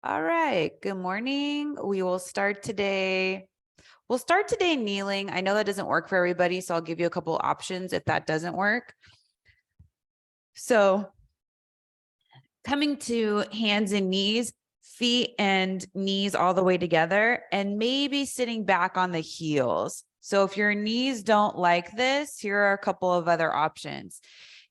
All right. Good morning. We will start today. We'll start today kneeling. I know that doesn't work for everybody, so I'll give you a couple options if that doesn't work. So coming to hands and knees, feet and knees all the way together, and maybe sitting back on the heels. So if your knees don't like this, here are a couple of other options.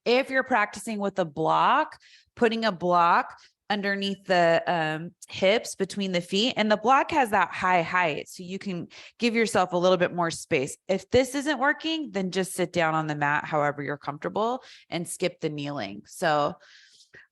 If you're practicing with a block, putting a block underneath the hips between the feet, and the block has that high height, so you can give yourself a little bit more space. If this isn't working, then just sit down on the mat however you're comfortable and skip the kneeling. So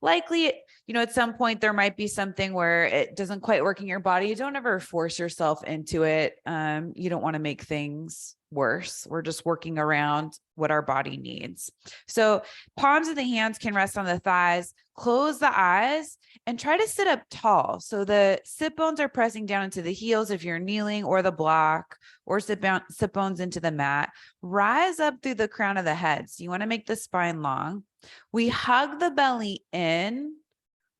likely, at some point there might be something where it doesn't quite work in your body. Don't ever force yourself into it. You don't want to make things worse. We're just working around what our body needs. So palms of the hands can rest on the thighs, close the eyes, and try to sit up tall. So the sit bones are pressing down into the heels if you're kneeling, or the block, or sit bones into the mat. Rise up through the crown of the head. So you want to make the spine long. We hug the belly in,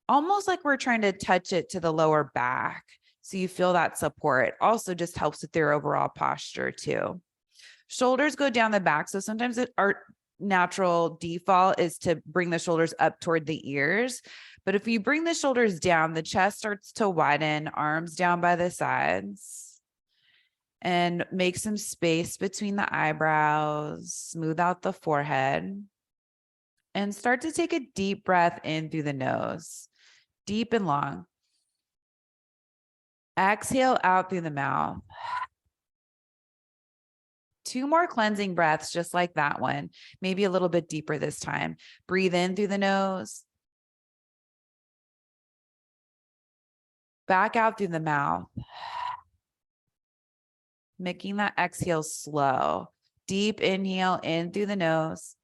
almost like we're trying to touch it to the lower back. So you feel that support. It also just helps with your overall posture too. Shoulders go down the back. So sometimes our natural default is to bring the shoulders up toward the ears. But if you bring the shoulders down, the chest starts to widen, arms down by the sides, and make some space between the eyebrows, smooth out the forehead, and start to take a deep breath in through the nose, deep and long. Exhale out through the mouth. 2 more cleansing breaths, just like that one, maybe a little bit deeper this time. Breathe in through the nose. Back out through the mouth. Making that exhale slow. Deep inhale in through the nose.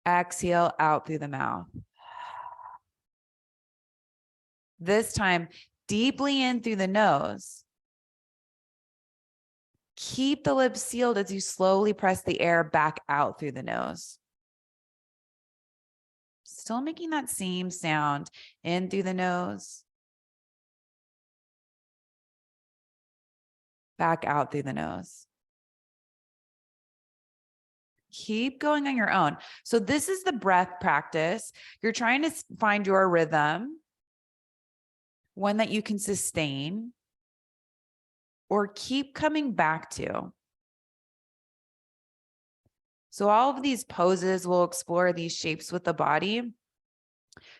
Exhale out through the mouth. This time, deeply in through the nose. Keep the lips sealed as you slowly press the air back out through the nose. Still making that same sound in through the nose. Back out through the nose. Keep going on your own. So this is the breath practice. You're trying to find your rhythm, one that you can sustain or keep coming back to. So all of these poses, we'll explore these shapes with the body.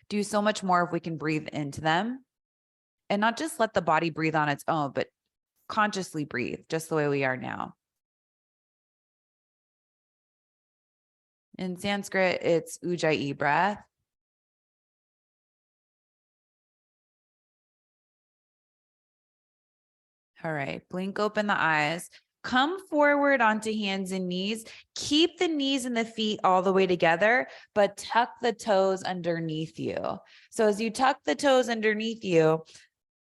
Do so much more if we can breathe into them and not just let the body breathe on its own, but consciously breathe just the way we are now. In Sanskrit, it's Ujjayi breath. All right, blink open the eyes. Come forward onto hands and knees. Keep the knees and the feet all the way together, but tuck the toes underneath you. So as you tuck the toes underneath you,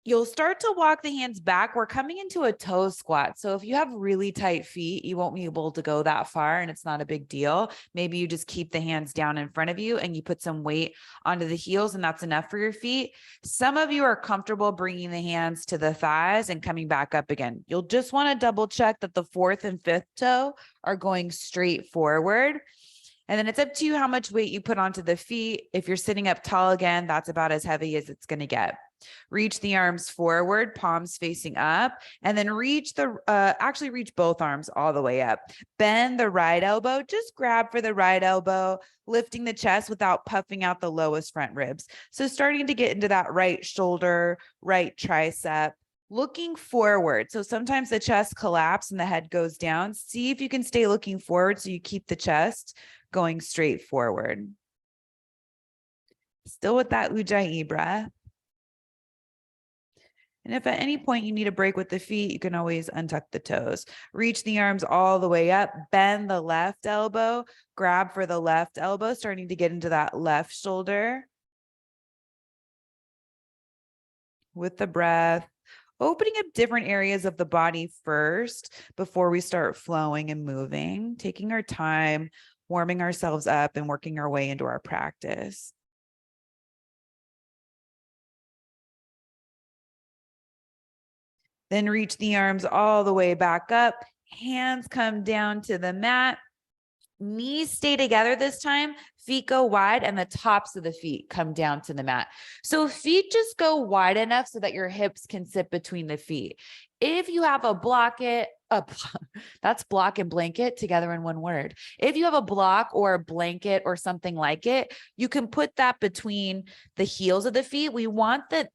you'll start to walk the hands back. We're coming into a toe squat. So if you have really tight feet, you won't be able to go that far and it's not a big deal. Maybe you just keep the hands down in front of you and you put some weight onto the heels and that's enough for your feet. Some of you are comfortable bringing the hands to the thighs and coming back up again. You'll just want to double check that the 4th and 5th toe are going straight forward. And then it's up to you how much weight you put onto the feet. If you're sitting up tall again, that's about as heavy as it's going to get. Reach the arms forward, palms facing up, and then reach both arms all the way up. Bend the right elbow, just grab for the right elbow, lifting the chest without puffing out the lowest front ribs. So starting to get into that right shoulder, right tricep, looking forward. So sometimes the chest collapses and the head goes down. See if you can stay looking forward so you keep the chest going straight forward. Still with that Ujjayi breath. And if at any point you need a break with the feet, you can always untuck the toes. Reach the arms all the way up, bend the left elbow, grab for the left elbow, starting to get into that left shoulder. With the breath, opening up different areas of the body first before we start flowing and moving, taking our time, warming ourselves up and working our way into our practice. Then reach the arms all the way back up. Hands come down to the mat. Knees stay together this time. Feet go wide and the tops of the feet come down to the mat. So feet just go wide enough so that your hips can sit between the feet. If you have a that's block and blanket together in one word. If you have a block or a blanket or something like it, you can put that between the heels of the feet. We want the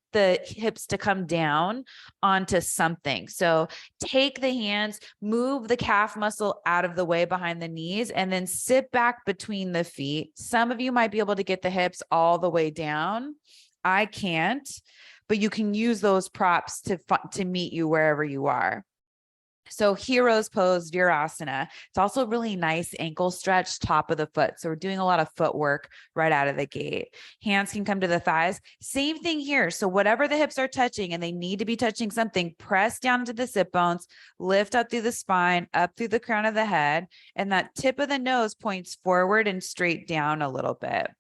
hips to come down onto something. So take the hands, move the calf muscle out of the way behind the knees, and then sit back between the feet. Some of you might be able to get the hips all the way down. I can't, but you can use those props to meet you wherever you are. So hero's pose, Virasana. It's also really nice ankle stretch, top of the foot. So we're doing a lot of footwork right out of the gate. Hands can come to the thighs. Same thing here. So whatever the hips are touching and they need to be touching something, press down into the sit bones, lift up through the spine, up through the crown of the head. And that tip of the nose points forward and straight down a little bit.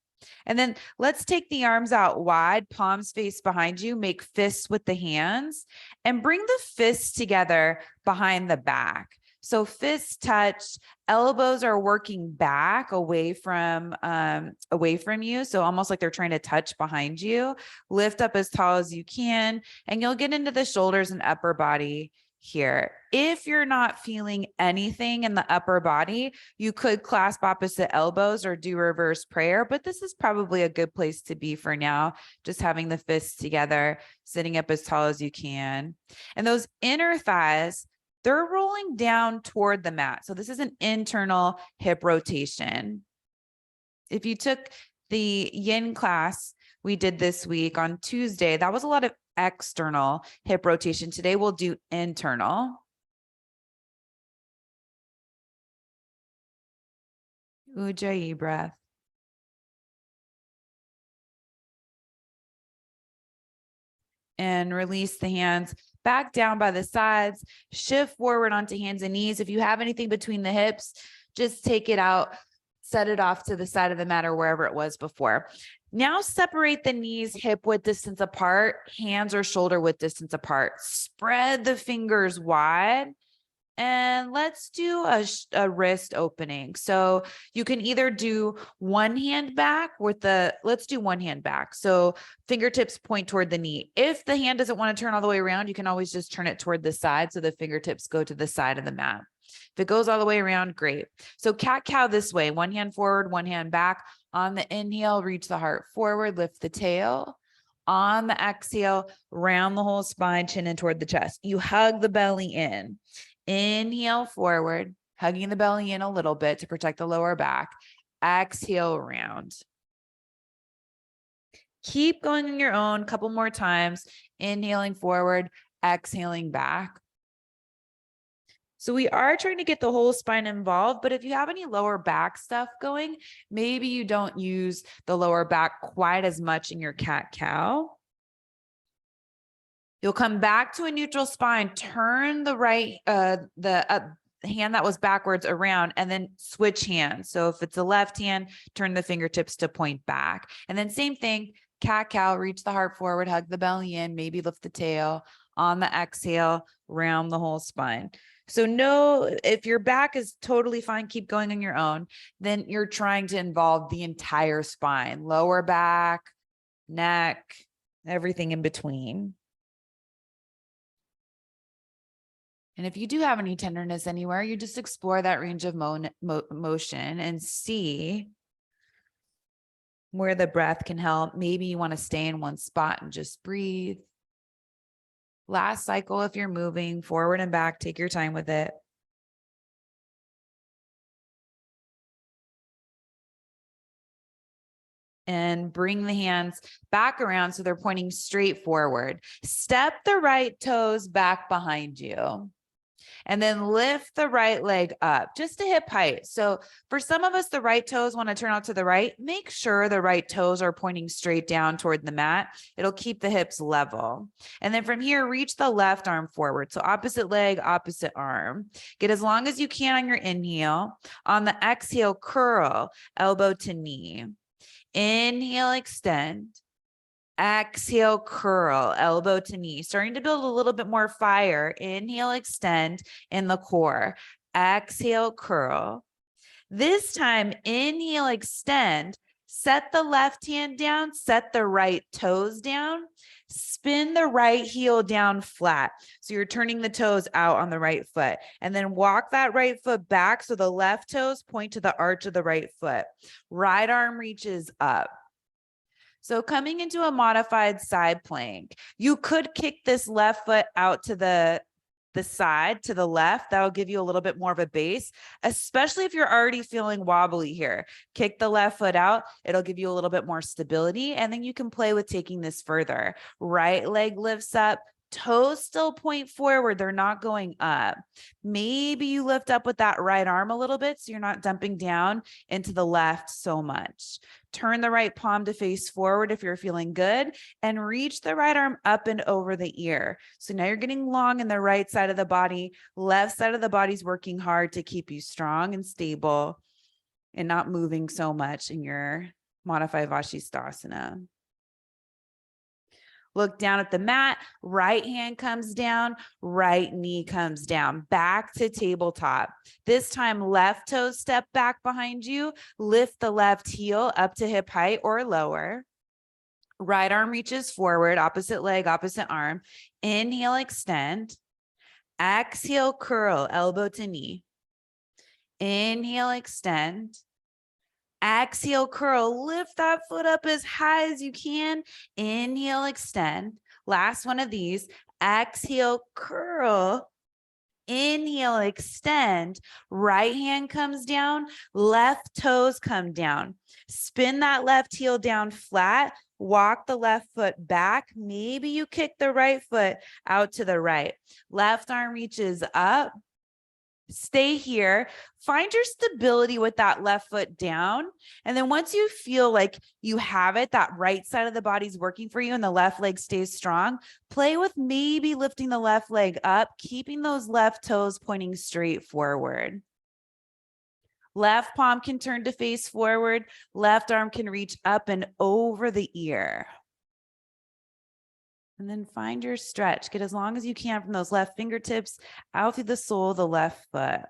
And then let's take the arms out wide, palms face behind you, make fists with the hands, and bring the fists together behind the back. So fists touch, elbows are working back away from you. So almost like they're trying to touch behind you. Lift up as tall as you can, and you'll get into the shoulders and upper body here. If you're not feeling anything in the upper body, you could clasp opposite elbows or do reverse prayer, but this is probably a good place to be for now. Just having the fists together, sitting up as tall as you can. And those inner thighs, they're rolling down toward the mat. So this is an internal hip rotation. If you took the yin class we did this week on Tuesday, that was a lot of external hip rotation. Today we'll do internal. Ujjayi breath. And release the hands back down by the sides, shift forward onto hands and knees. If you have anything between the hips, just take it out, set it off to the side of the mat or wherever it was before. Now separate the knees hip width distance apart, hands or shoulder width distance apart. Spread the fingers wide. And let's do a wrist opening. So you can either do one hand back let's do one hand back. So fingertips point toward the knee. If the hand doesn't want to turn all the way around, you can always just turn it toward the side. So the fingertips go to the side of the mat. If it goes all the way around, great. So cat-cow this way, one hand forward, one hand back. On the inhale, reach the heart forward, lift the tail. On the exhale, round the whole spine, chin in toward the chest. You hug the belly in. Inhale forward, hugging the belly in a little bit to protect the lower back. Exhale, round. Keep going on your own, couple more times. Inhaling forward, exhaling back. So we are trying to get the whole spine involved, but if you have any lower back stuff going, maybe you don't use the lower back quite as much in your cat-cow. You'll come back to a neutral spine, turn the right, the hand that was backwards around, and then switch hands. So if it's a left hand, turn the fingertips to point back. And then same thing, cat-cow, reach the heart forward, hug the belly in, maybe lift the tail. On the exhale, round the whole spine. So if your back is totally fine, keep going on your own, then you're trying to involve the entire spine, lower back, neck, everything in between. And if you do have any tenderness anywhere, you just explore that range of motion and see where the breath can help. Maybe you want to stay in one spot and just breathe. Last cycle, if you're moving forward and back, take your time with it. And bring the hands back around so they're pointing straight forward. Step the right toes back behind you. And then lift the right leg up just to hip height. So for some of us, the right toes want to turn out to the right. Make sure the right toes are pointing straight down toward the mat. It'll keep the hips level. And then from here, reach the left arm forward. So opposite leg, opposite arm. Get as long as you can on your inhale. On the exhale, curl, elbow to knee. Inhale, extend. Exhale, curl, elbow to knee, starting to build a little bit more fire. Inhale, extend in the core. Exhale, curl. This time, inhale, extend, set the left hand down, set the right toes down, spin the right heel down flat. So you're turning the toes out on the right foot, and then walk that right foot back so the left toes point to the arch of the right foot. Right arm reaches up. So coming into a modified side plank, you could kick this left foot out to the side to the left. That'll give you a little bit more of a base, especially if you're already feeling wobbly here. Kick the left foot out. It'll give you a little bit more stability. And then you can play with taking this further. Right leg lifts up. Toes still point forward. They're not going up. Maybe you lift up with that right arm a little bit so you're not dumping down into the left so much. Turn the right palm to face forward if you're feeling good, and reach the right arm up and over the ear. So now you're getting long in the right side of the body. Left side of the body's working hard to keep you strong and stable and not moving so much in your modified Vashisthasana. Look down at the mat, right hand comes down, right knee comes down, back to tabletop. This time, left toe step back behind you, lift the left heel up to hip height or lower. Right arm reaches forward, opposite leg, opposite arm. Inhale, extend. Exhale, curl, elbow to knee. Inhale, extend. Exhale, curl, lift that foot up as high as you can. Inhale, extend. Last one of these. Exhale, curl. Inhale, extend. Right hand comes down. Left toes come down. Spin that left heel down flat. Walk the left foot back. Maybe you kick the right foot out to the right. Left arm reaches up. Stay here, find your stability with that left foot down. And then once you feel like you have it, that right side of the body's working for you and the left leg stays strong, play with maybe lifting the left leg up, keeping those left toes pointing straight forward. Left palm can turn to face forward. Left arm can reach up and over the ear. And then find your stretch. Get as long as you can from those left fingertips out through the sole of the left foot.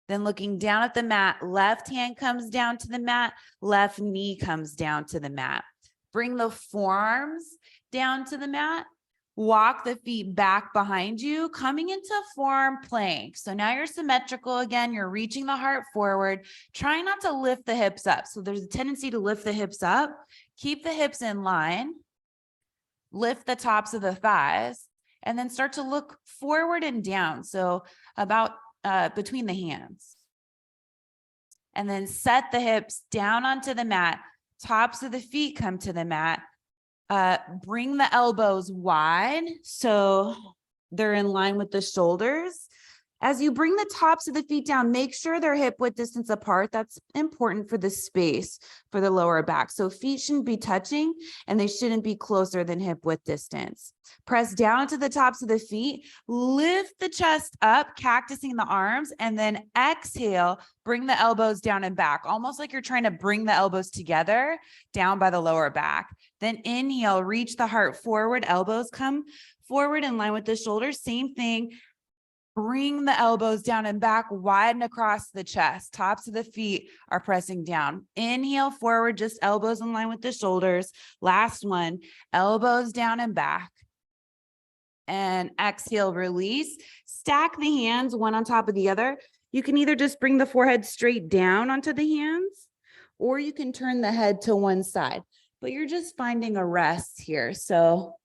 Then looking down at the mat, left hand comes down to the mat, left knee comes down to the mat. Bring the forearms down to the mat. Walk the feet back behind you, coming into forearm plank. So now you're symmetrical again. You're reaching the heart forward. Try not to lift the hips up. So there's a tendency to lift the hips up. Keep the hips in line. Lift the tops of the thighs, and then start to look forward and down. So about between the hands. And then set the hips down onto the mat. Tops of the feet come to the mat. Bring the elbows wide so they're in line with the shoulders. As you bring the tops of the feet down, make sure they're hip width distance apart. That's important for the space for the lower back. So feet shouldn't be touching and they shouldn't be closer than hip width distance. Press down to the tops of the feet, lift the chest up, cactusing the arms, and then exhale, bring the elbows down and back, almost like you're trying to bring the elbows together down by the lower back. Then inhale, reach the heart forward, elbows come forward in line with the shoulders. Same thing. Bring the elbows down and back, widen across the chest. Tops of the feet are pressing down. Inhale forward, just elbows in line with the shoulders. Last one, elbows down and back. And exhale, release. Stack the hands one on top of the other. You can either just bring the forehead straight down onto the hands, or you can turn the head to one side. But you're just finding a rest here. So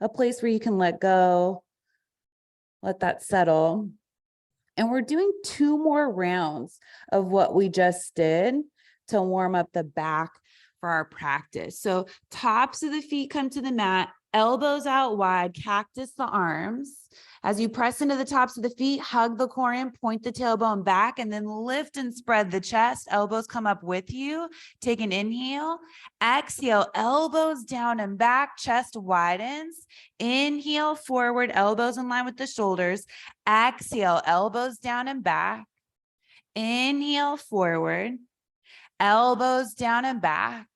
a place where you can let go. Let that settle. And we're doing 2 more rounds of what we just did to warm up the back for our practice. So tops of the feet come to the mat, elbows out wide, cactus the arms. As you press into the tops of the feet, hug the core in, point the tailbone back, and then lift and spread the chest. Elbows come up with you. Take an inhale. Exhale, elbows down and back, chest widens. Inhale, forward, elbows in line with the shoulders. Exhale, elbows down and back. Inhale, forward, elbows down and back.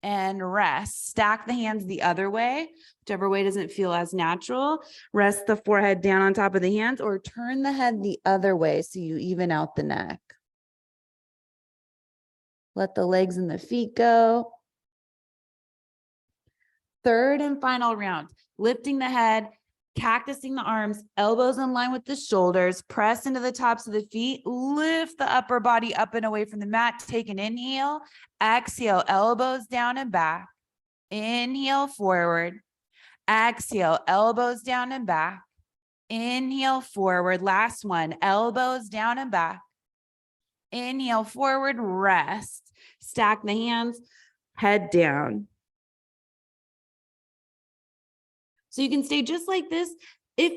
and rest. Stack the hands the other way, whichever way doesn't feel as natural. Rest the forehead down on top of the hands or turn the head the other way so you even out the neck. Let the legs and the feet go. Third and final round, lifting the head, cactusing the arms, elbows in line with the shoulders, press into the tops of the feet, lift the upper body up and away from the mat. Take an inhale, exhale, elbows down and back. Inhale forward, exhale, elbows down and back. Inhale forward, last one, elbows down and back. Inhale forward, rest. Stack the hands, head down. So you can stay just like this. If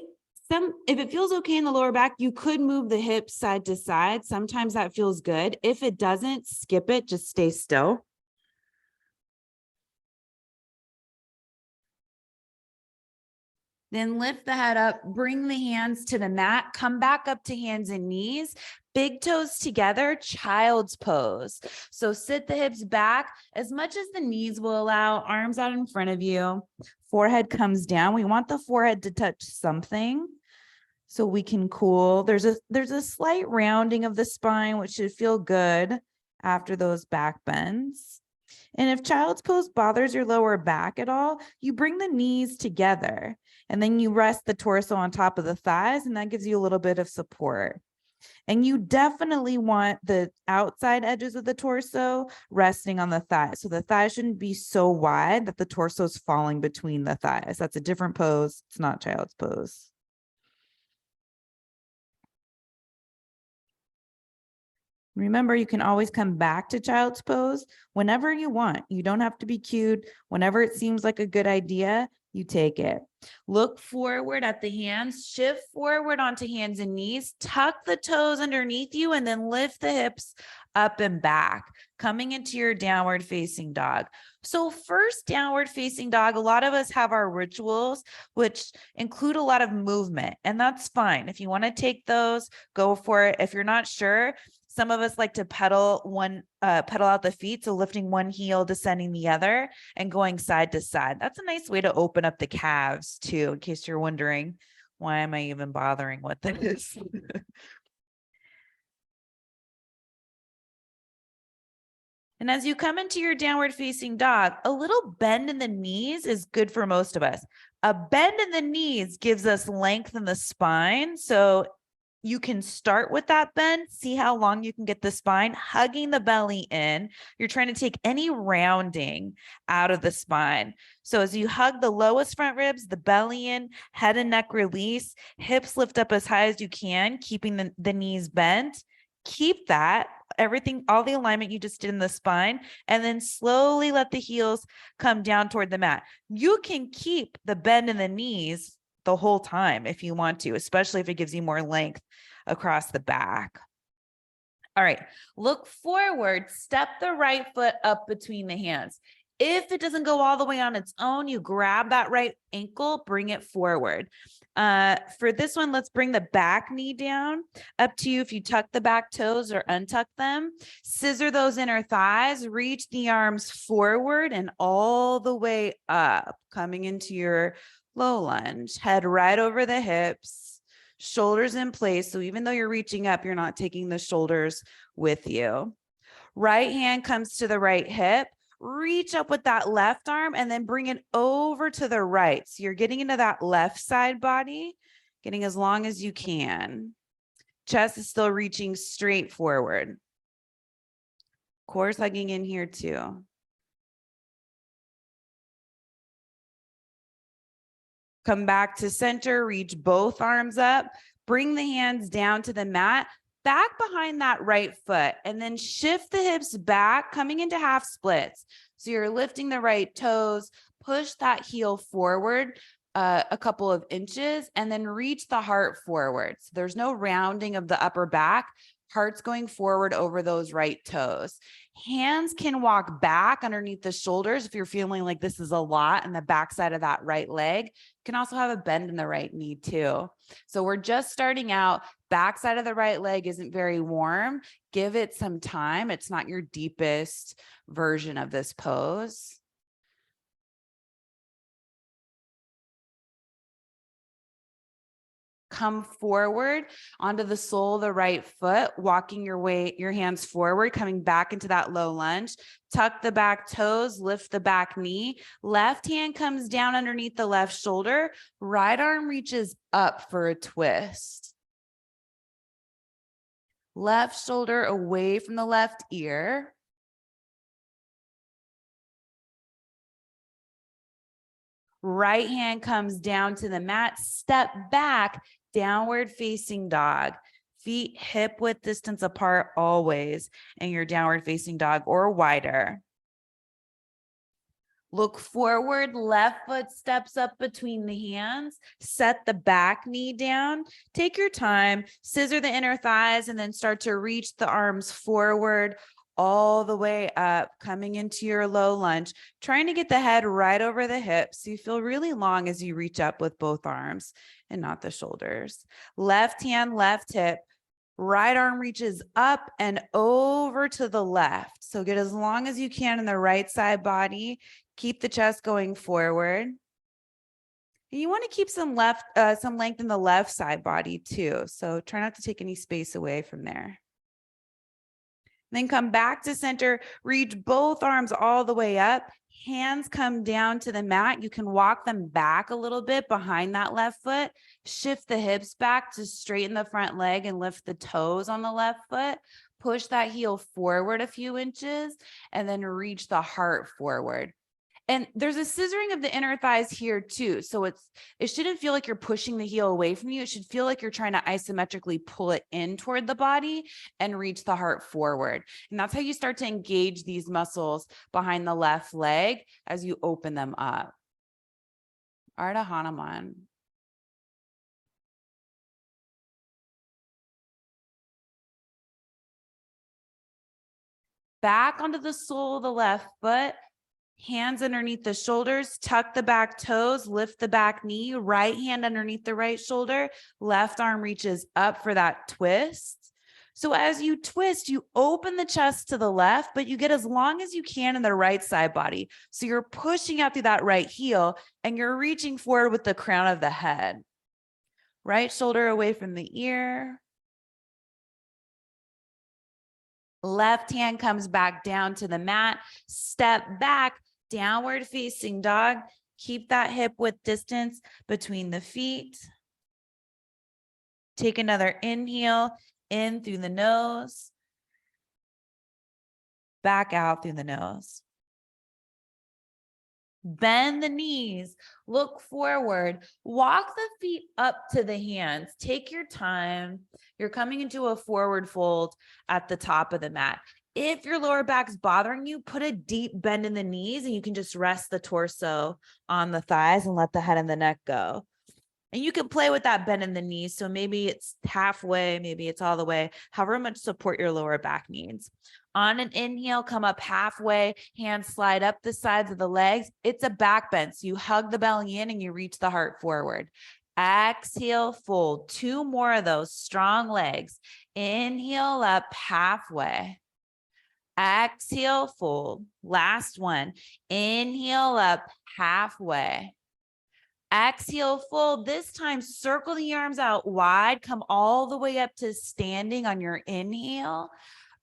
it feels okay in the lower back, you could move the hips side to side. Sometimes that feels good. If it doesn't, skip it, just stay still. Then lift the head up, bring the hands to the mat, come back up to hands and knees, big toes together, child's pose. So sit the hips back as much as the knees will allow, arms out in front of you, forehead comes down. We want the forehead to touch something so we can cool. There's a slight rounding of the spine, which should feel good after those back bends. And if child's pose bothers your lower back at all, you bring the knees together and then you rest the torso on top of the thighs, and that gives you a little bit of support. And you definitely want the outside edges of the torso resting on the thighs. So the thighs shouldn't be so wide that the torso is falling between the thighs. That's a different pose. It's not child's pose. Remember, you can always come back to child's pose whenever you want. You don't have to be cued. Whenever it seems like a good idea, you take it. Look forward at the hands, shift forward onto hands and knees, tuck the toes underneath you, and then lift the hips up and back, coming into your downward facing dog. So first downward facing dog, a lot of us have our rituals, which include a lot of movement, and that's fine. If you want to take those, go for it. If you're not sure, some of us like to pedal out the feet. So lifting one heel, descending the other, and going side to side. That's a nice way to open up the calves too, in case you're wondering, why am I even bothering with this? And as you come into your downward facing dog, a little bend in the knees is good for most of us. A bend in the knees gives us length in the spine. So you can start with that bend, see how long you can get the spine, hugging the belly in. You're trying to take any rounding out of the spine. So as you hug the lowest front ribs, the belly in, head and neck release, hips lift up as high as you can, keeping the knees bent. Keep that, everything, all the alignment you just did in the spine, and then slowly let the heels come down toward the mat. You can keep the bend in the knees the whole time if you want to, especially if it gives you more length across the back. All right, look forward, step the right foot up between the hands. If it doesn't go all the way on its own, you grab that right ankle, bring it forward. For this one, let's bring the back knee down. Up to you if you tuck the back toes or untuck them. Scissor those inner thighs, reach the arms forward and all the way up, coming into your low lunge. Head right over the hips, shoulders in place. So even though you're reaching up, you're not taking the shoulders with you. Right hand comes to the right hip. Reach up with that left arm and then bring it over to the right. So you're getting into that left side body, getting as long as you can. Chest is still reaching straight forward. Core's hugging in here too. Come back to center, reach both arms up, bring the hands down to the mat, back behind that right foot, and then shift the hips back, coming into half splits. So you're lifting the right toes, push that heel forward a couple of inches, and then reach the heart forward. So there's no rounding of the upper back. Heart's going forward over those right toes. Hands can walk back underneath the shoulders if you're feeling like this is a lot in the backside of that right leg. You can also have a bend in the right knee too. So we're just starting out. Backside of the right leg isn't very warm. Give it some time. It's not your deepest version of this pose. Come forward onto the sole of the right foot, walking your hands forward, coming back into that low lunge. Tuck the back toes, lift the back knee. Left hand comes down underneath the left shoulder. Right arm reaches up for a twist. Left shoulder away from the left ear. Right hand comes down to the mat, step back, downward facing dog. Feet hip width distance apart always in your downward facing dog or wider. Look forward, left foot steps up between the hands, set the back knee down, take your time, scissor the inner thighs, and then start to reach the arms forward all the way up, coming into your low lunge, trying to get the head right over the hips. So you feel really long as you reach up with both arms and not the shoulders. Left hand, left hip. Right arm reaches up and over to the left. So get as long as you can in the right side body. Keep the chest going forward. And you want to keep some length in the left side body too. So try not to take any space away from there. Then come back to center, reach both arms all the way up. Hands come down to the mat. You can walk them back a little bit behind that left foot. Shift the hips back to straighten the front leg and lift the toes on the left foot. Push that heel forward a few inches and then reach the heart forward. And there's a scissoring of the inner thighs here too. So it shouldn't feel like you're pushing the heel away from you. It should feel like you're trying to isometrically pull it in toward the body and reach the heart forward. And that's how you start to engage these muscles behind the left leg as you open them up. Ardha Hanuman. Back onto the sole of the left foot. Hands underneath the shoulders, tuck the back toes, lift the back knee, right hand underneath the right shoulder, left arm reaches up for that twist. So as you twist, you open the chest to the left, but you get as long as you can in the right side body. So you're pushing out through that right heel and you're reaching forward with the crown of the head. Right shoulder away from the ear. Left hand comes back down to the mat, step back, downward facing dog. Keep that hip width distance between the feet. Take another inhale in through the nose, back out through the nose. Bend the knees, look forward, walk the feet up to the hands. Take your time. You're coming into a forward fold at the top of the mat. If your lower back's bothering you, put a deep bend in the knees and you can just rest the torso on the thighs and let the head and the neck go. And you can play with that bend in the knees. So maybe it's halfway, maybe it's all the way, however much support your lower back needs. On an inhale, come up halfway, hands slide up the sides of the legs. It's a back bend. So you hug the belly in and you reach the heart forward. Exhale, fold. 2 more of those strong legs. Inhale up halfway. Exhale, fold. Last one. Inhale up halfway. Exhale, fold. This time, circle the arms out wide. Come all the way up to standing on your inhale.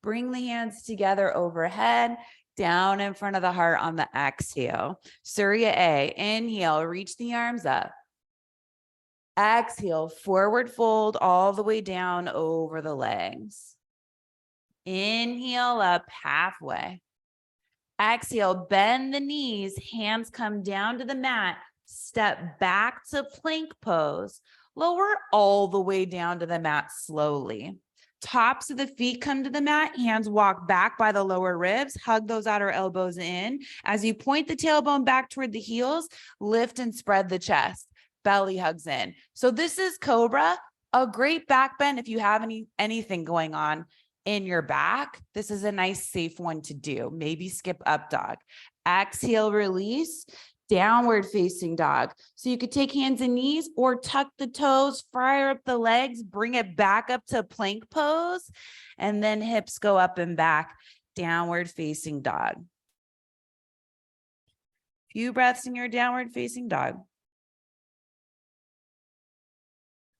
Bring the hands together overhead, down in front of the heart on the exhale. Surya A. Inhale, reach the arms up. Exhale, forward fold all the way down over the legs. Inhale up halfway. Exhale, bend the knees, hands come down to the mat. Step back to plank pose. Lower all the way down to the mat slowly. Tops of the feet come to the mat, hands walk back by the lower ribs, hug those outer elbows in. As you point the tailbone back toward the heels, lift and spread the chest, belly hugs in. So this is Cobra, a great back bend if you have anything going on in your back. This is a nice safe one to do. Maybe skip up dog. Exhale, release. downward facing dog. So you could take hands and knees or tuck the toes, fire up the legs, bring it back up to plank pose, and then hips go up and back, downward facing dog. Few breaths in your downward facing dog.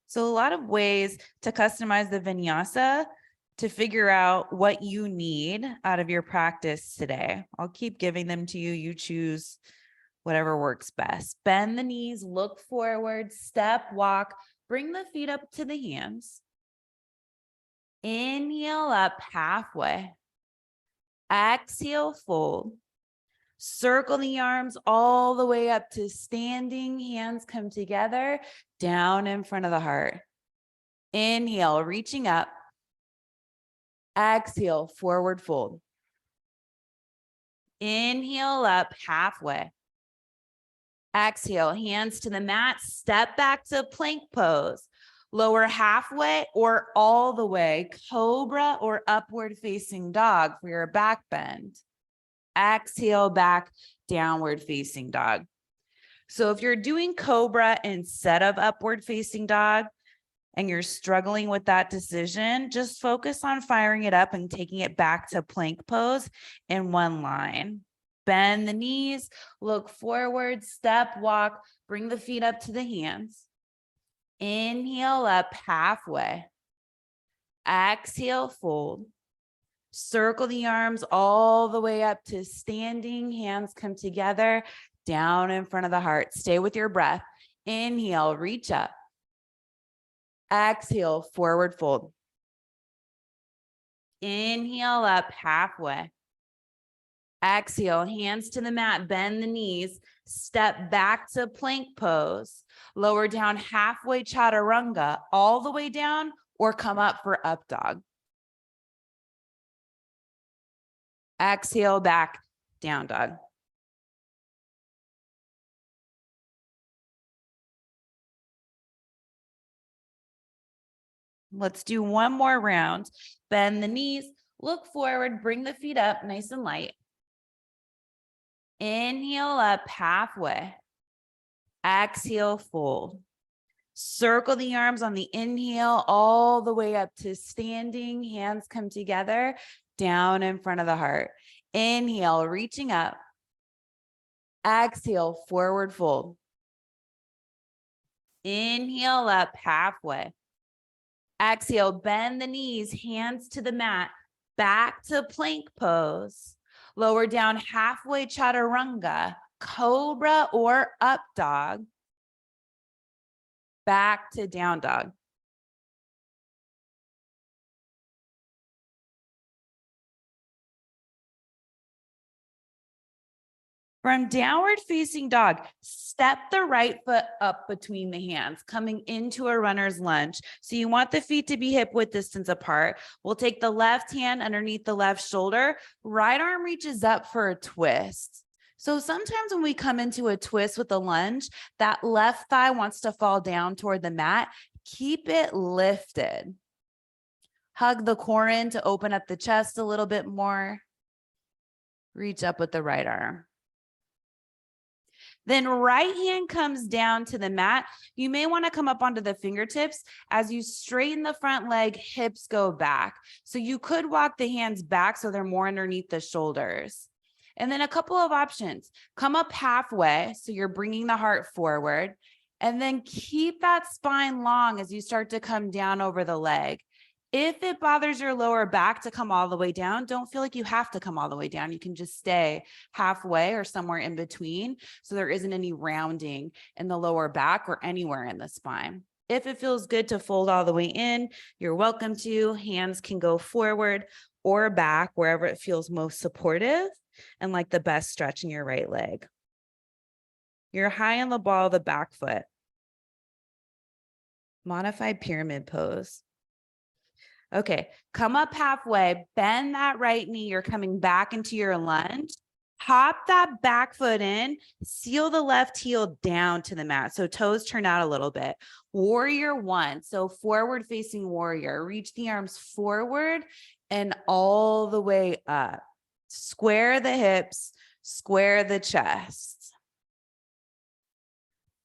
So a lot of ways to customize the vinyasa to figure out what you need out of your practice today. I'll keep giving them to you. You choose whatever works best. Bend the knees, look forward, step, walk, bring the feet up to the hands. Inhale up halfway. Exhale, fold. Circle the arms all the way up to standing. Hands come together, down in front of the heart. Inhale, reaching up. Exhale, forward fold. Inhale up halfway. Exhale, hands to the mat, step back to plank pose. Lower halfway or all the way, cobra or upward facing dog for your back bend. Exhale back, downward facing dog. So if you're doing cobra instead of upward facing dog and you're struggling with that decision, just focus on firing it up and taking it back to plank pose in one line. Bend the knees, look forward, step, walk, bring the feet up to the hands. Inhale up halfway. Exhale, fold. Circle the arms all the way up to standing. Hands come together, down in front of the heart. Stay with your breath. Inhale, reach up. Exhale, forward fold. Inhale up halfway. Exhale, hands to the mat, bend the knees, step back to plank pose. Lower down halfway chaturanga, all the way down or come up for up dog. Exhale back, down dog. Let's do one more round. Bend the knees, look forward, bring the feet up nice and light. Inhale up halfway. Exhale, fold. Circle the arms on the inhale all the way up to standing. Hands come together, down in front of the heart. Inhale, reaching up. Exhale, forward fold. Inhale up halfway. Exhale, bend the knees, hands to the mat, back to plank pose. Lower down halfway chaturanga, cobra or up dog. Back to down dog. From downward facing dog, step the right foot up between the hands, coming into a runner's lunge. So you want the feet to be hip width distance apart. We'll take the left hand underneath the left shoulder. Right arm reaches up for a twist. So sometimes when we come into a twist with a lunge, that left thigh wants to fall down toward the mat. Keep it lifted. Hug the core in to open up the chest a little bit more. Reach up with the right arm. Then right hand comes down to the mat. You may want to come up onto the fingertips. As you straighten the front leg, hips go back. So you could walk the hands back so they're more underneath the shoulders. And then a couple of options. Come up halfway, so you're bringing the heart forward. And then keep that spine long as you start to come down over the leg. If it bothers your lower back to come all the way down, don't feel like you have to come all the way down. You can just stay halfway or somewhere in between so there isn't any rounding in the lower back or anywhere in the spine. If it feels good to fold all the way in, you're welcome to. Hands can go forward or back, wherever it feels most supportive and like the best stretch in your right leg. You're high on the ball of the back foot. Modified pyramid pose. Okay, come up halfway, bend that right knee. You're coming back into your lunge. Hop that back foot in, seal the left heel down to the mat. So toes turn out a little bit. Warrior one, so forward facing warrior. Reach the arms forward and all the way up. Square the hips, square the chest.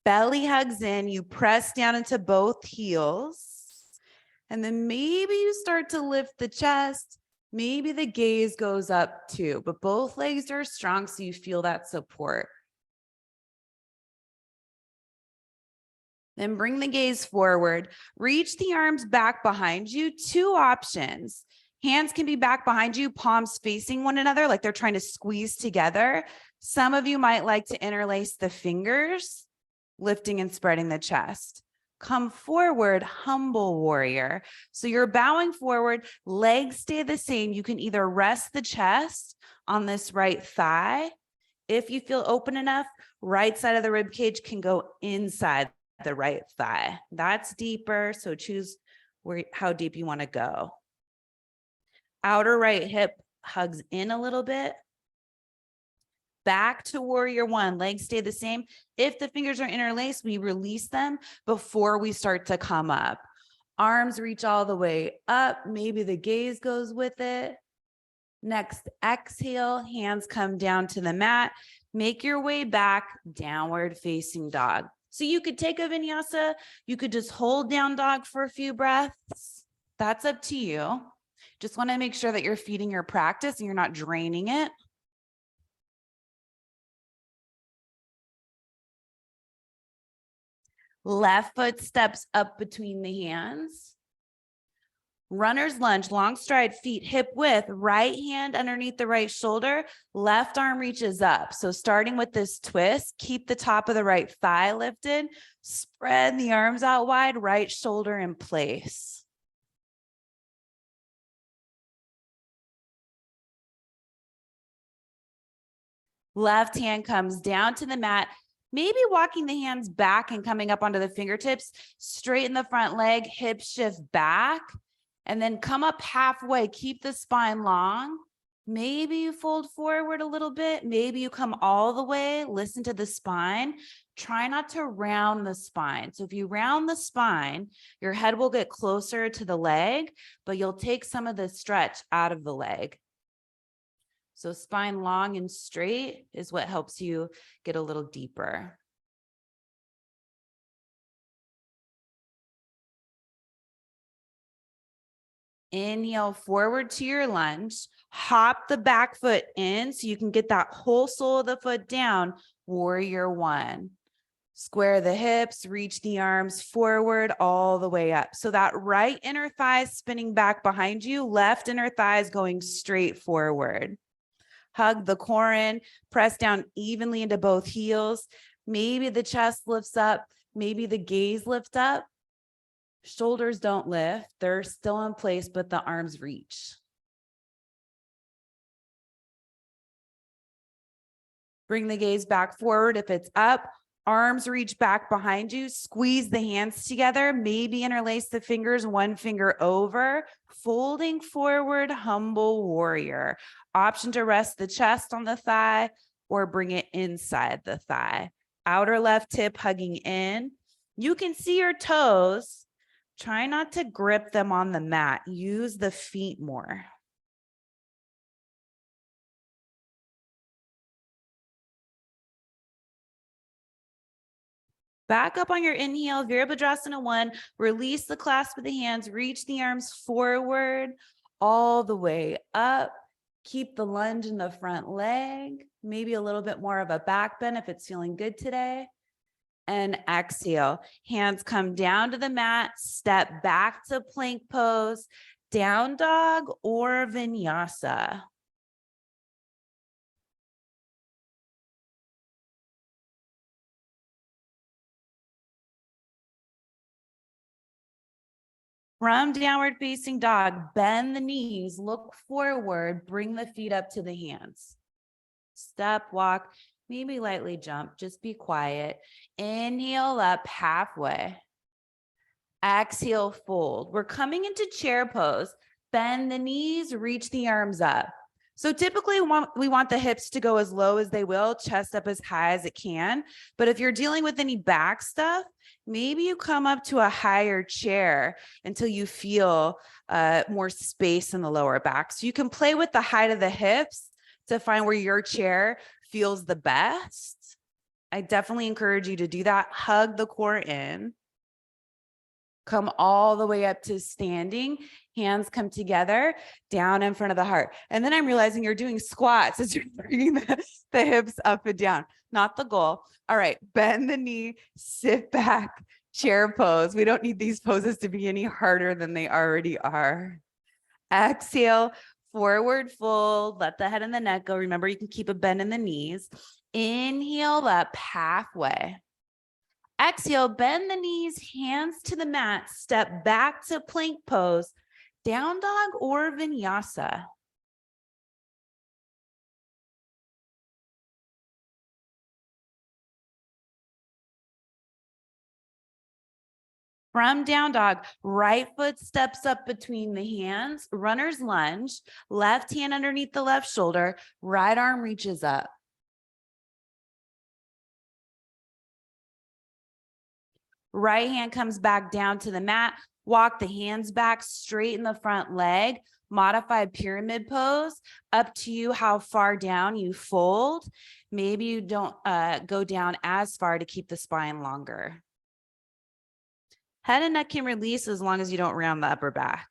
Belly hugs in, you press down into both heels. And then maybe you start to lift the chest. Maybe the gaze goes up too, but both legs are strong so you feel that support. Then bring the gaze forward. Reach the arms back behind you. Two options. Hands can be back behind you, palms facing one another, like they're trying to squeeze together. Some of you might like to interlace the fingers, lifting and spreading the chest. Come forward, humble warrior. So you're bowing forward, legs stay the same. You can either rest the chest on this right thigh. If you feel open enough, right side of the rib cage can go inside the right thigh. That's deeper, so choose how deep you want to go. Outer right hip hugs in a little bit. Back to warrior one, legs stay the same. If the fingers are interlaced, we release them before we start to come up. Arms reach all the way up. Maybe the gaze goes with it. Next, exhale, hands come down to the mat. Make your way back, downward facing dog. So you could take a vinyasa. You could just hold down dog for a few breaths. That's up to you. Just want to make sure that you're feeding your practice and you're not draining it. Left foot steps up between the hands. Runner's lunge, long stride, feet hip width, right hand underneath the right shoulder, left arm reaches up. So starting with this twist, keep the top of the right thigh lifted, spread the arms out wide, right shoulder in place. Left hand comes down to the mat, maybe walking the hands back and coming up onto the fingertips, straighten the front leg, hip shift back, and then come up halfway. Keep the spine long. Maybe you fold forward a little bit. Maybe you come all the way. Listen to the spine. Try not to round the spine. So if you round the spine, your head will get closer to the leg, but you'll take some of the stretch out of the leg. So spine long and straight is what helps you get a little deeper. Inhale forward to your lunge. Hop the back foot in so you can get that whole sole of the foot down. Warrior one. Square the hips, reach the arms forward all the way up. So that right inner thigh is spinning back behind you, left inner thigh is going straight forward. Hug the core in, press down evenly into both heels. Maybe the chest lifts up, maybe the gaze lifts up. Shoulders don't lift, they're still in place, but the arms reach. Bring the gaze back forward if it's up. Arms reach back behind you. Squeeze the hands together. Maybe interlace the fingers, one finger over. Folding forward, humble warrior. Option to rest the chest on the thigh or bring it inside the thigh. Outer left hip hugging in. You can see your toes. Try not to grip them on the mat. Use the feet more. Back up on your inhale, Virabhadrasana 1. Release the clasp of the hands, reach the arms forward, all the way up. Keep the lunge in the front leg, maybe a little bit more of a back bend if it's feeling good today. And exhale, hands come down to the mat, step back to plank pose, down dog or vinyasa. From downward facing dog, bend the knees, look forward, bring the feet up to the hands. Step, walk, maybe lightly jump, just be quiet. Inhale up halfway. Exhale, fold. We're coming into chair pose. Bend the knees, reach the arms up. So typically we want the hips to go as low as they will, chest up as high as it can. But if you're dealing with any back stuff, maybe you come up to a higher chair until you feel more space in the lower back. So you can play with the height of the hips to find where your chair feels the best. I definitely encourage you to do that. Hug the core in. Come all the way up to standing. Hands come together, down in front of the heart. And then I'm realizing you're doing squats as you're bringing the hips up and down. Not the goal. All right, bend the knee, sit back, chair pose. We don't need these poses to be any harder than they already are. Exhale, forward fold. Let the head and the neck go. Remember, you can keep a bend in the knees. Inhale up halfway. Exhale, bend the knees, hands to the mat, step back to plank pose, down dog or vinyasa. From down dog, right foot steps up between the hands, runner's lunge, left hand underneath the left shoulder, right arm reaches up. Right hand comes back down to the mat. Walk the hands back, straighten the front leg, modified pyramid pose. Up to you how far down you fold. Maybe you don't go down as far to keep the spine longer. Head and neck can release as long as you don't round the upper back.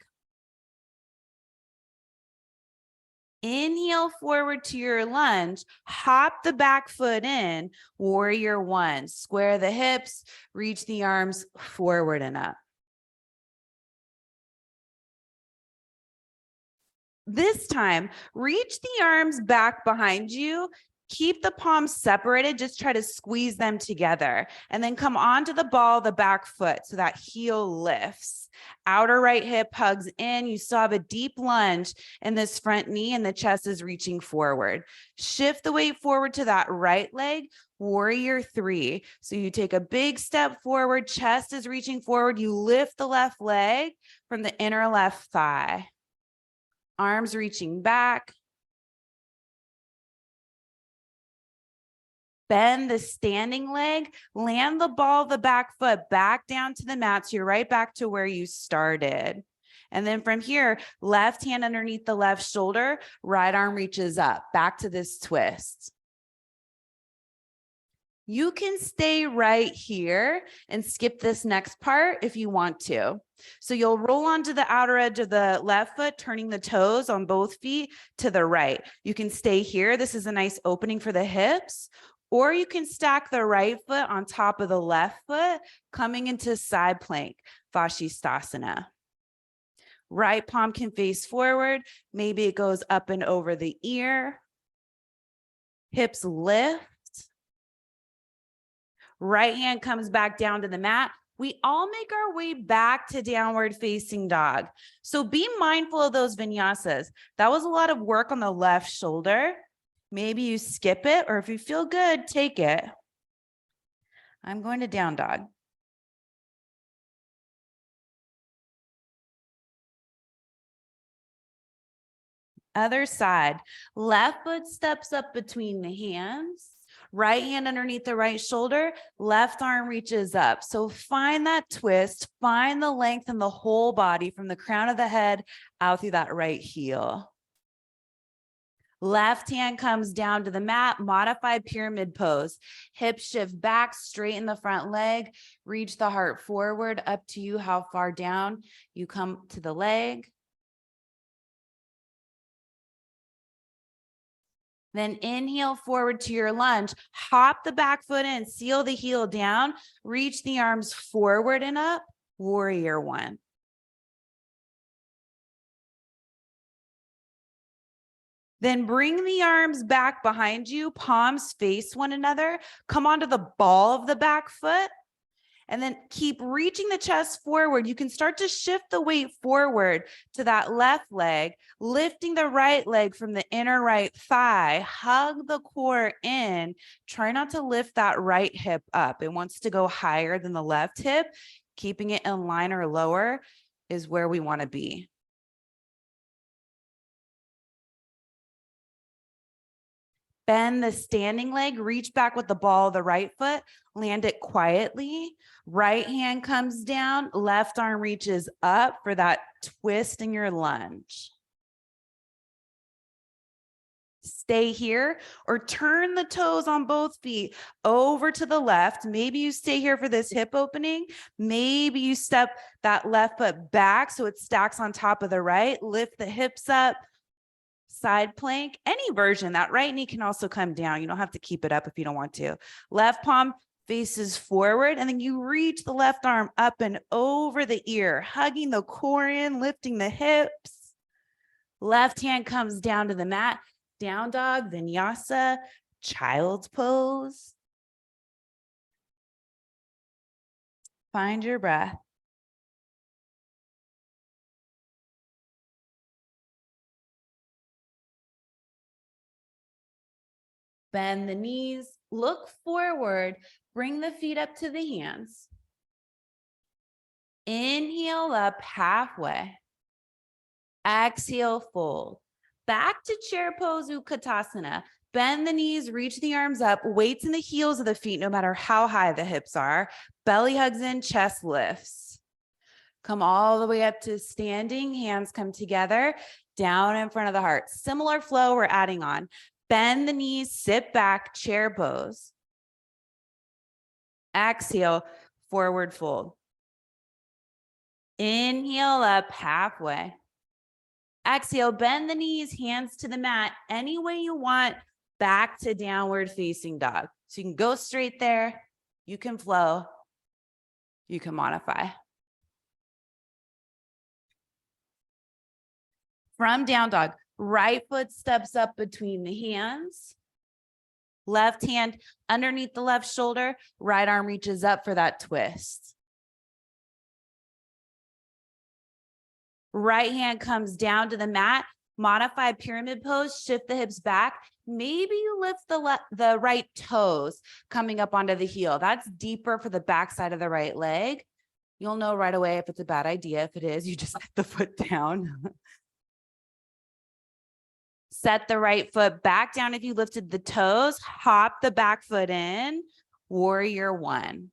Inhale forward to your lunge, hop the back foot in, warrior one. Square the hips, reach the arms forward and up. This time, reach the arms back behind you. Keep the palms separated. Just try to squeeze them together. And then come onto the ball of the back foot so that heel lifts. Outer right hip hugs in. You still have a deep lunge in this front knee and the chest is reaching forward. Shift the weight forward to that right leg. Warrior three. So you take a big step forward. Chest is reaching forward. You lift the left leg from the inner left thigh. Arms reaching back. Bend the standing leg, land the ball of the back foot back down to the mat. So you're right back to where you started. And then from here, left hand underneath the left shoulder, right arm reaches up, back to this twist. You can stay right here and skip this next part if you want to. So you'll roll onto the outer edge of the left foot, turning the toes on both feet to the right. You can stay here. This is a nice opening for the hips. Or you can stack the right foot on top of the left foot, coming into side plank, Vashisthasana. Right palm can face forward. Maybe it goes up and over the ear. Hips lift. Right hand comes back down to the mat. We all make our way back to downward facing dog. So be mindful of those vinyasas. That was a lot of work on the left shoulder. Maybe you skip it, or if you feel good, take it. I'm going to down dog. Other side. Left foot steps up between the hands. Right hand underneath the right shoulder, left arm reaches up. So find that twist, find the length in the whole body from the crown of the head out through that right heel. Left hand comes down to the mat, modified pyramid pose. Hips shift back, straighten the front leg, reach the heart forward, up to you how far down you come to the leg. Then inhale forward to your lunge, hop the back foot in, seal the heel down, reach the arms forward and up, warrior one. Then bring the arms back behind you, palms face one another, come onto the ball of the back foot, and then keep reaching the chest forward. You can start to shift the weight forward to that left leg, lifting the right leg from the inner right thigh. Hug the core in. Try not to lift that right hip up. It wants to go higher than the left hip. Keeping it in line or lower is where we want to be. Bend the standing leg, reach back with the ball of the right foot, land it quietly. Right hand comes down, left arm reaches up for that twist in your lunge. stay here, or turn the toes on both feet over to the left. Maybe you stay here for this hip opening. Maybe you step that left foot back so it stacks on top of the right. Lift the hips up, side plank, any version. That right knee can also come down. You don't have to keep it up if you don't want to. Left palm faces forward, and then you reach the left arm up and over the ear, hugging the core in, lifting the hips. Left hand comes down to the mat. Down dog, vinyasa, child's pose. Find your breath. Bend the knees, look forward, bring the feet up to the hands. Inhale up halfway. Exhale, fold. Back to chair pose, Utkatasana. Bend the knees, reach the arms up, weights in the heels of the feet, no matter how high the hips are. Belly hugs in, chest lifts. Come all the way up to standing, hands come together, down in front of the heart. Similar flow we're adding on. Bend the knees, sit back, chair pose. Exhale, forward fold. Inhale up halfway. Exhale, bend the knees, hands to the mat, any way you want, back to downward facing dog. So you can go straight there, you can flow, you can modify. From down dog, right foot steps up between the hands. Left hand underneath the left shoulder, right arm reaches up for that twist. Right hand comes down to the mat, modify pyramid pose, shift the hips back. Maybe you lift the right toes coming up onto the heel. That's deeper for the backside of the right leg. You'll know right away if it's a bad idea. If it is, you just let the foot down. Set the right foot back down if you lifted the toes. Hop the back foot in. Warrior one.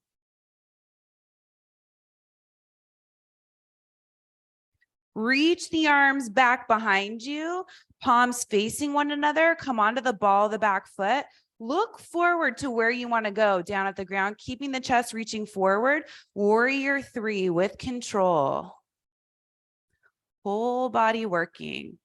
Reach the arms back behind you, palms facing one another. Come onto the ball of the back foot. Look forward to where you want to go, down at the ground, keeping the chest reaching forward. Warrior three with control. Whole body working.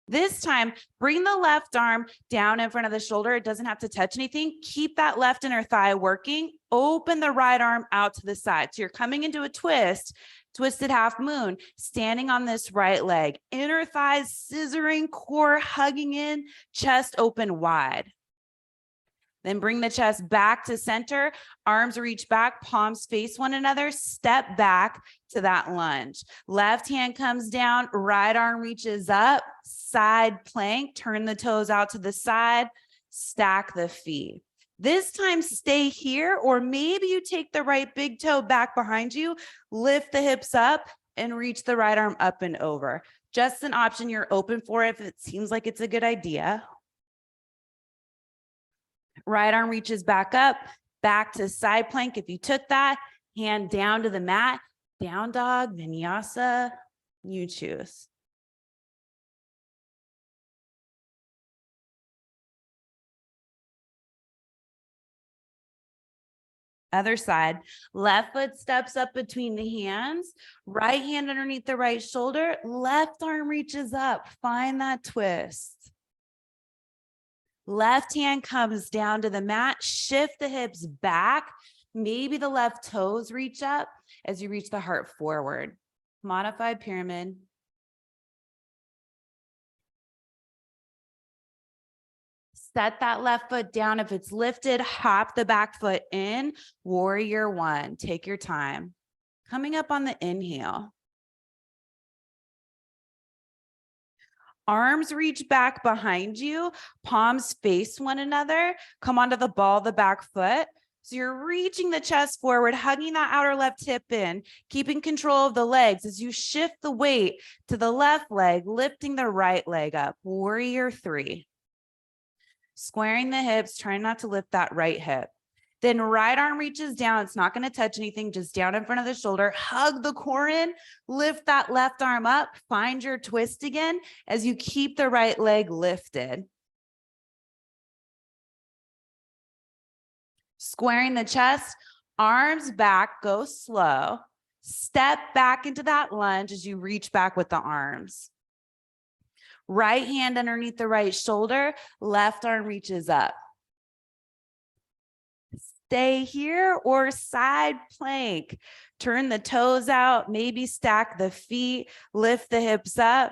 This time, bring the left arm down in front of the shoulder. It doesn't have to touch anything. Keep that left inner thigh working. Open the right arm out to the side. So you're coming into a twist, twisted half moon, standing on this right leg. Inner thighs scissoring, core hugging in, chest open wide. Then bring the chest back to center, arms reach back, palms face one another, step back to that lunge. Left hand comes down, right arm reaches up, side plank, turn the toes out to the side, stack the feet. This time stay here, or maybe you take the right big toe back behind you, lift the hips up and reach the right arm up and over. Just an option you're open for if it seems like it's a good idea. Right arm reaches back up, back to side plank. If you took that, hand down to the mat, down dog, vinyasa, you choose. Other side, left foot steps up between the hands, right hand underneath the right shoulder, left arm reaches up, find that twist. Left hand comes down to the mat, shift the hips back. Maybe the left toes reach up as you reach the heart forward. Modified pyramid. Set that left foot down. If it's lifted, hop the back foot in. Warrior one, take your time. Coming up on the inhale. Arms reach back behind you, palms face one another. Come onto the ball of the back foot. So you're reaching the chest forward, hugging that outer left hip in, keeping control of the legs as you shift the weight to the left leg, lifting the right leg up. Warrior three. Squaring the hips, trying not to lift that right hip. Then right arm reaches down. It's not going to touch anything, just down in front of the shoulder. Hug the core in, lift that left arm up, find your twist again as you keep the right leg lifted. Squaring the chest, arms back, go slow. Step back into that lunge as you reach back with the arms. Right hand underneath the right shoulder, left arm reaches up. Stay here or side plank. Turn the toes out, maybe stack the feet, lift the hips up.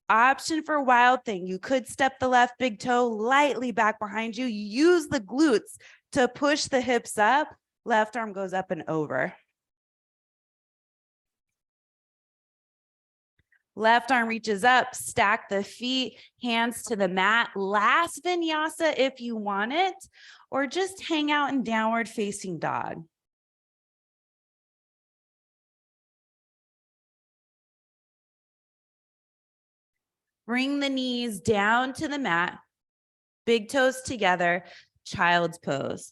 Option for wild thing. You could step the left big toe lightly back behind you. Use the glutes to push the hips up. Left arm goes up and over. Left arm reaches up, stack the feet, hands to the mat. Last vinyasa if you want it, or just hang out in downward facing dog. Bring the knees down to the mat, big toes together, child's pose.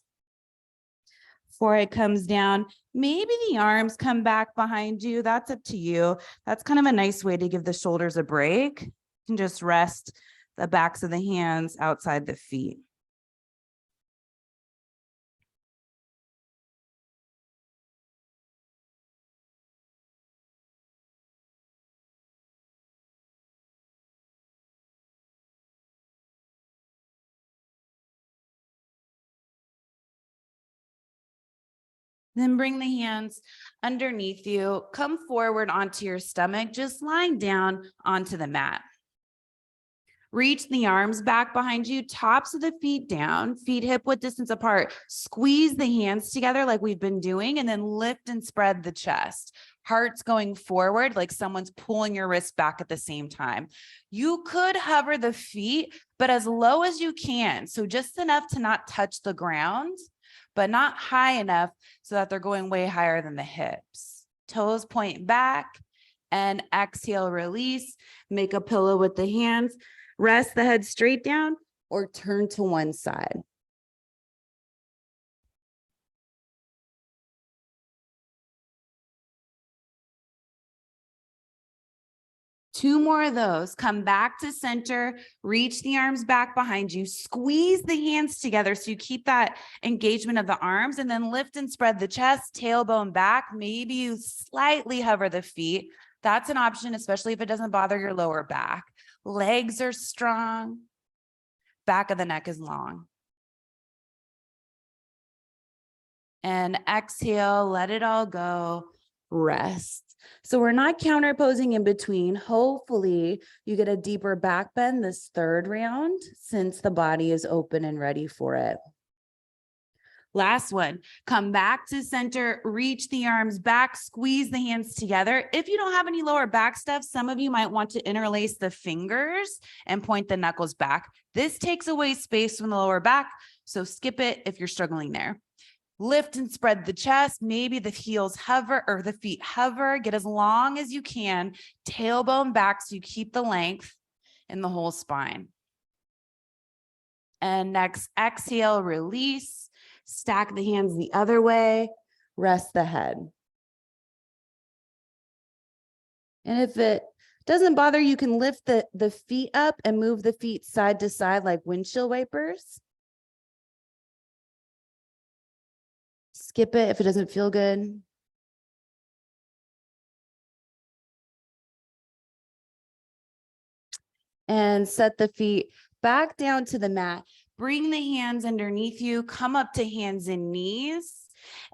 Before it comes down, maybe the arms come back behind you. That's up to you. That's kind of a nice way to give the shoulders a break. You can just rest the backs of the hands outside the feet. Then bring the hands underneath you. Come forward onto your stomach, just lying down onto the mat. Reach the arms back behind you, tops of the feet down, feet hip width distance apart. Squeeze the hands together like we've been doing, and then lift and spread the chest. Heart's going forward like someone's pulling your wrist back at the same time. You could hover the feet, but as low as you can. So just enough to not touch the ground, but not high enough so that they're going way higher than the hips. Toes point back and exhale, release. Make a pillow with the hands. Rest the head straight down or turn to one side. Two more of those. Come back to center, reach the arms back behind you, squeeze the hands together so you keep that engagement of the arms, and then lift and spread the chest, tailbone back. Maybe you slightly hover the feet. That's an option, especially if it doesn't bother your lower back. Legs are strong. Back of the neck is long. And exhale, let it all go. Rest. So we're not counterposing in between. Hopefully you get a deeper back bend this third round since the body is open and ready for it. Last one, come back to center, reach the arms back, squeeze the hands together. If you don't have any lower back stuff, some of you might want to interlace the fingers and point the knuckles back. This takes away space from the lower back, so skip it if you're struggling there. Lift and spread the chest. Maybe the heels hover or the feet hover. Get as long as you can. Tailbone back so you keep the length in the whole spine. And next, exhale, release. Stack the hands the other way. Rest the head. And if it doesn't bother, you can lift the feet up and move the feet side to side like windshield wipers. Skip it if it doesn't feel good. And set the feet back down to the mat. Bring the hands underneath you. Come up to hands and knees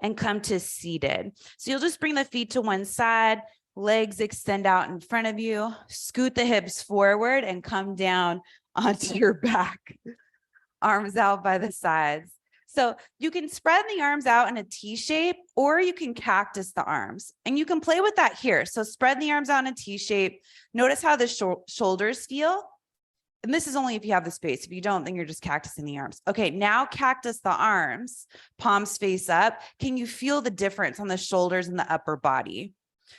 and come to seated. So you'll just bring the feet to one side, legs extend out in front of you, scoot the hips forward and come down onto your back. Arms out by the sides. So you can spread the arms out in a T shape, or you can cactus the arms, and you can play with that here. So spread the arms out in a T shape. Notice how the shoulders feel. And this is only if you have the space. If you don't, then you're just cactusing the arms. Okay, now cactus the arms, palms face up. Can you feel the difference on the shoulders and the upper body?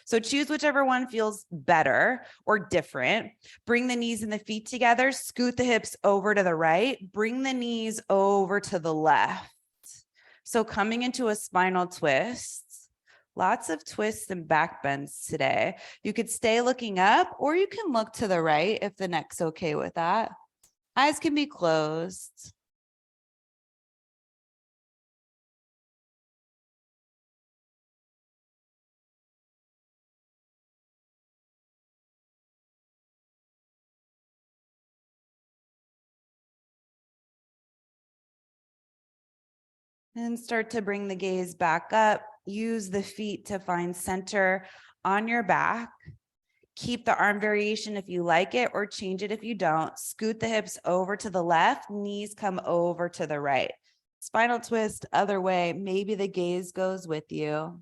So choose whichever one feels better or different. Bring the knees and the feet together, scoot the hips over to the right, bring the knees over to the left. So coming into a spinal twist, lots of twists and back bends today. You could stay looking up or you can look to the right if the neck's okay with that. Eyes can be closed. And start to bring the gaze back up. Use the feet to find center on your back. Keep the arm variation if you like it, or change it if you don't. Scoot the hips over to the left, knees come over to the right. Spinal twist, other way. Maybe the gaze goes with you.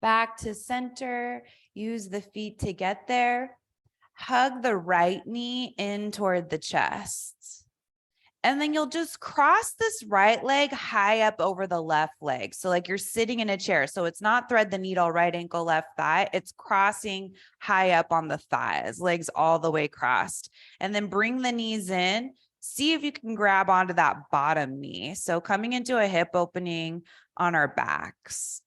Back to center. Use the feet to get there. Hug the right knee in toward the chest. And then you'll just cross this right leg high up over the left leg. So like you're sitting in a chair. So it's not thread the needle, right ankle, left thigh. It's crossing high up on the thighs, legs all the way crossed. And then bring the knees in. See if you can grab onto that bottom knee. So coming into a hip opening on our backs.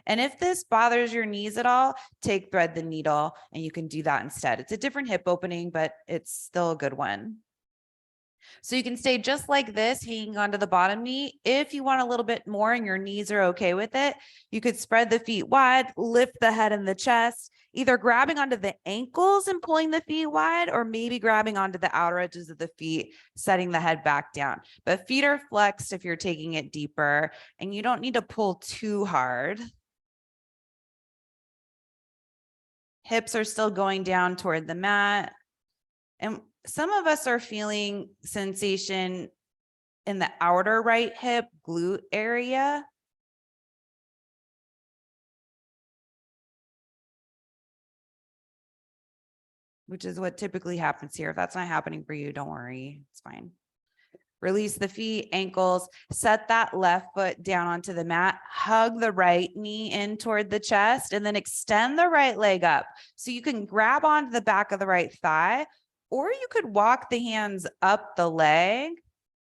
And if this bothers your knees at all, take thread the needle and you can do that instead. It's a different hip opening, but it's still a good one. So you can stay just like this, hanging onto the bottom knee. If you want a little bit more and your knees are okay with it, you could spread the feet wide, lift the head and the chest, either grabbing onto the ankles and pulling the feet wide, or maybe grabbing onto the outer edges of the feet, setting the head back down. But feet are flexed if you're taking it deeper, and you don't need to pull too hard. Hips are still going down toward the mat. And some of us are feeling sensation in the outer right hip glute area. Which is what typically happens here. If that's not happening for you, don't worry, it's fine. Release the feet, ankles, set that left foot down onto the mat, hug the right knee in toward the chest, and then extend the right leg up. So you can grab onto the back of the right thigh, or you could walk the hands up the leg,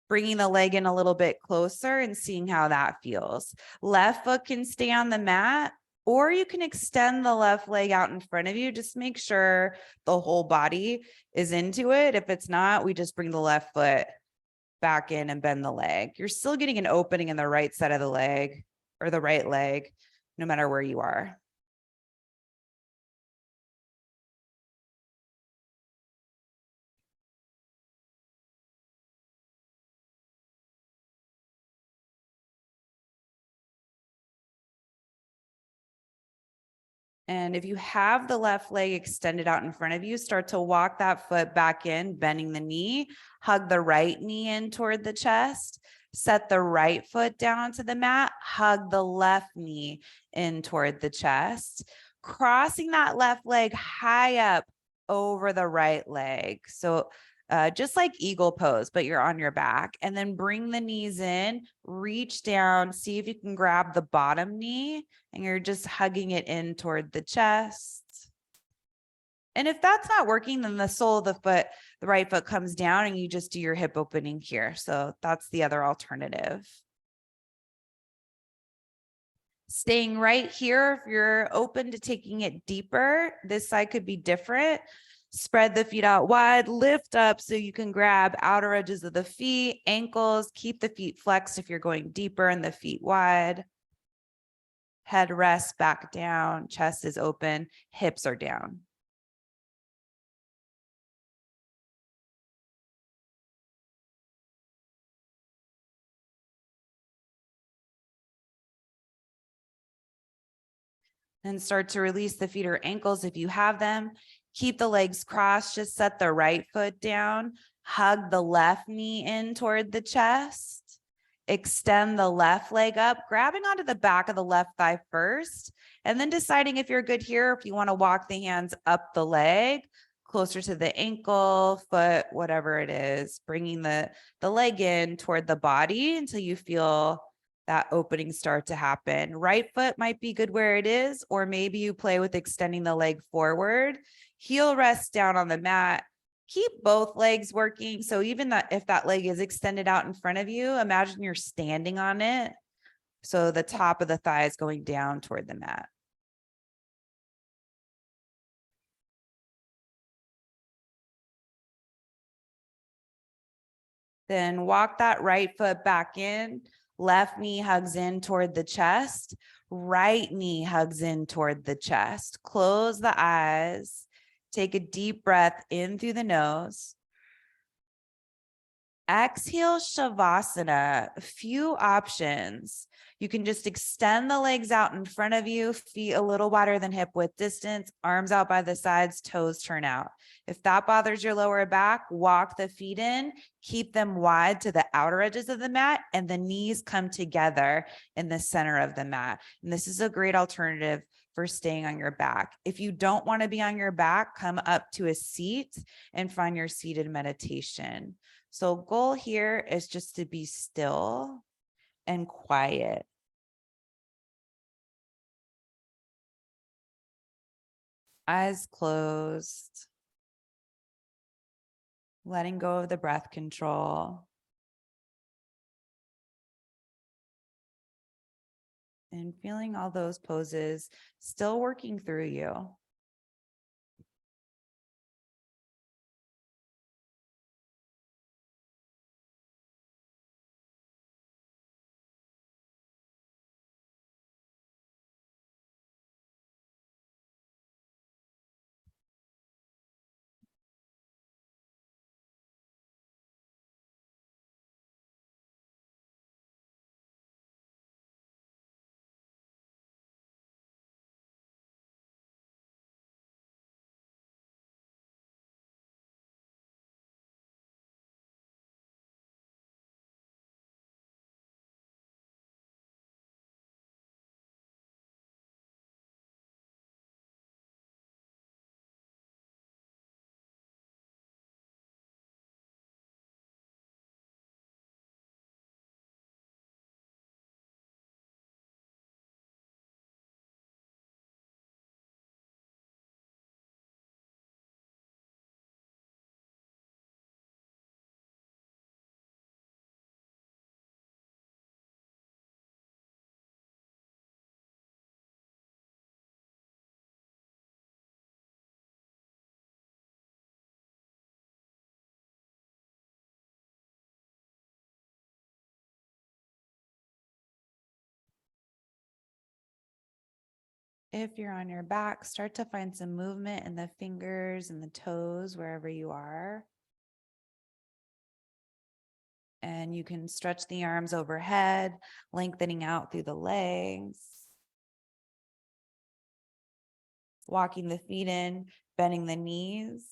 bringing the leg in a little bit closer and seeing how that feels. Left foot can stay on the mat, or you can extend the left leg out in front of you. Just make sure the whole body is into it. If it's not, we just bring the left foot back in and bend the leg. You're still getting an opening in the right side of the leg or the right leg, no matter where you are. And if you have the left leg extended out in front of you, start to walk that foot back in, bending the knee, hug the right knee in toward the chest, set the right foot down onto the mat, hug the left knee in toward the chest, crossing that left leg high up over the right leg. So just like eagle pose, but you're on your back, and then bring the knees in, reach down, see if you can grab the bottom knee, and you're just hugging it in toward the chest. And if that's not working, then the sole of the foot, the right foot comes down and you just do your hip opening here. So that's the other alternative. Staying right here, if you're open to taking it deeper, this side could be different. Spread the feet out wide, lift up so you can grab outer edges of the feet, ankles, keep the feet flexed if you're going deeper and the feet wide. Head rests back down, chest is open, hips are down. Then start to release the feet or ankles if you have them. Keep the legs crossed, just set the right foot down, hug the left knee in toward the chest. Extend the left leg up, grabbing onto the back of the left thigh first, and then deciding if you're good here, if you want to walk the hands up the leg, closer to the ankle, foot, whatever it is, bringing the leg in toward the body until you feel that opening start to happen. Right foot might be good where it is, or maybe you play with extending the leg forward. Heel rest down on the mat. Keep both legs working. So even that, if that leg is extended out in front of you, imagine you're standing on it. So the top of the thigh is going down toward the mat. Then walk that right foot back in. Left knee hugs in toward the chest. Right knee hugs in toward the chest. Close the eyes. Take a deep breath in through the nose. Exhale, Savasana. A few options. You can just extend the legs out in front of you, feet a little wider than hip width distance, arms out by the sides, toes turn out. If that bothers your lower back, walk the feet in, keep them wide to the outer edges of the mat, and the knees come together in the center of the mat. And this is a great alternative for staying on your back. If you don't want to be on your back, come up to a seat and find your seated meditation. So goal here is just to be still and quiet. Eyes closed. Letting go of the breath control. And feeling all those poses still working through you. If you're on your back, start to find some movement in the fingers and the toes, wherever you are. And you can stretch the arms overhead, lengthening out through the legs. Walking the feet in, bending the knees,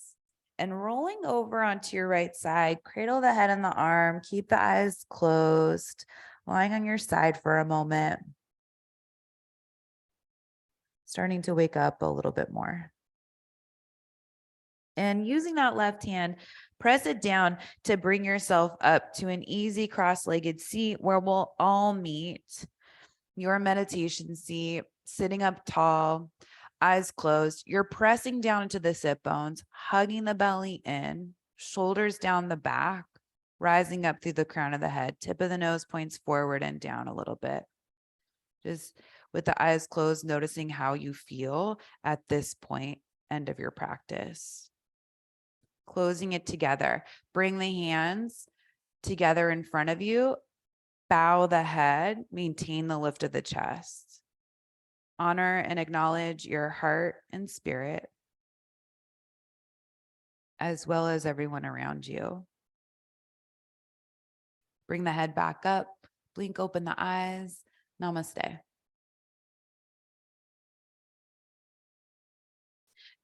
and rolling over onto your right side. Cradle the head and the arm, keep the eyes closed, lying on your side for a moment. Starting to wake up a little bit more. And using that left hand, press it down to bring yourself up to an easy cross-legged seat where we'll all meet. Your meditation seat, sitting up tall, eyes closed. You're pressing down into the sit bones, hugging the belly in, shoulders down the back, rising up through the crown of the head. Tip of the nose points forward and down a little bit. Just with the eyes closed, noticing how you feel at this point, end of your practice. Closing it together. Bring the hands together in front of you. Bow the head, maintain the lift of the chest. Honor and acknowledge your heart and spirit, as well as everyone around you. Bring the head back up, blink open the eyes. Namaste.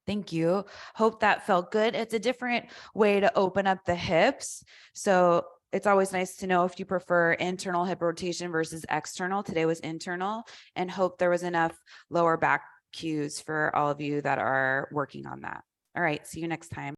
Thank you. Hope that felt good. It's a different way to open up the hips. So it's always nice to know if you prefer internal hip rotation versus external. Today was internal, and hope there was enough lower back cues for all of you that are working on that. All right, see you next time.